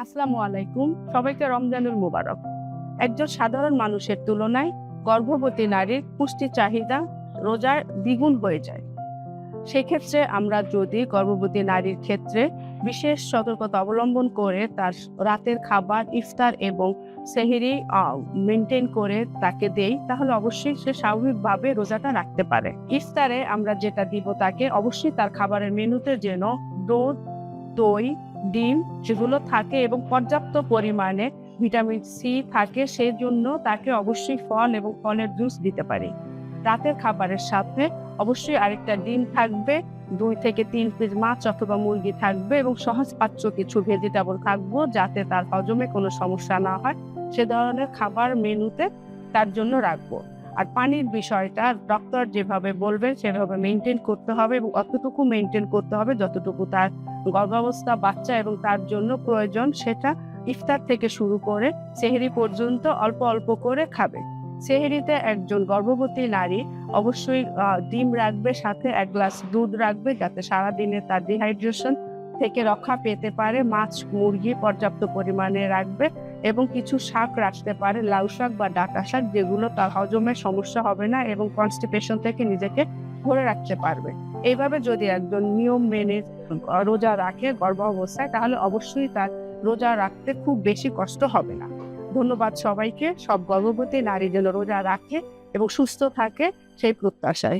আসসালামু আলাইকুম, সবাইকে রমজানুল মুবারক। একজন সাধারণ মানুষের তুলনায় গর্ভবতী নারীর পুষ্টি চাহিদা রোজার দ্বিগুণ হয়ে যায়। সেক্ষেত্রে আমরা যদি গর্ভবতী নারীর ক্ষেত্রে বিশেষ সতর্কতা অবলম্বন করে তার রাতের খাবার, ইফতার এবং সেহরি মেনটেন করে তাকে দেই, তাহলে অবশ্যই সে স্বাভাবিকভাবে রোজাটা রাখতে পারে। ইফতারে আমরা যেটা দিব তাকে, অবশ্যই তার খাবারের মেনুতে যেন দুধ, দই, ডিম যেগুলো থাকে এবং পর্যাপ্ত পরিমাণে ভিটামিন সি থাকে, সেই জন্য তাকে অবশ্যই ফল এবং ফলের জুস দিতে পারি। রাতের খাবারের সাথে অবশ্যই আরেকটা ডিম থাকবে, 2 থেকে 3 পিস মাছ অথবা মুরগি থাকবে এবং সহজপাচ্য কিছু ভেজিটেবল থাকবো, যাতে তার হজমে কোনো সমস্যা না হয় সে ধরনের খাবার মেনুতে তার জন্য রাখবো। আর পানির বিষয়টা ডক্টর যেভাবে বলবেন সেভাবে মেনটেন করতে হবে এবং অতটুকু মেনটেন করতে হবে যতটুকু তার গর্ভাবস্থা বাচ্চা এবং তার জন্য প্রয়োজন। সেটা ইফতার থেকে শুরু করে সেহরি পর্যন্ত অল্প অল্প করে খাবে। সেহরিতে একজন গর্ভবতী নারী অবশ্যই ডিম রাখবে, সাথে 1 গ্লাস দুধ রাখবে, যাতে সারাদিনে তার ডিহাইড্রেশন থেকে রক্ষা পেতে পারে। মাছ, মুরগি পর্যাপ্ত পরিমাণে রাখবে এবং কিছু শাক রাখতে পারে, লাউ শাক বা ডাঁটা শাক, যেগুলো তার হজমের সমস্যা হবে না এবং কনস্টিপেশন থেকে নিজেকে ধরে রাখতে পারবে। এইভাবে যদি একজন নিয়ম মেনে রোজা রাখে গর্ভাবস্থায়, তাহলে অবশ্যই তার রোজা রাখতে খুব বেশি কষ্ট হবে না। ধন্যবাদ সবাইকে। সব গর্ভবতী নারী যেন রোজা রাখে এবং সুস্থ থাকে সেই প্রত্যাশায়।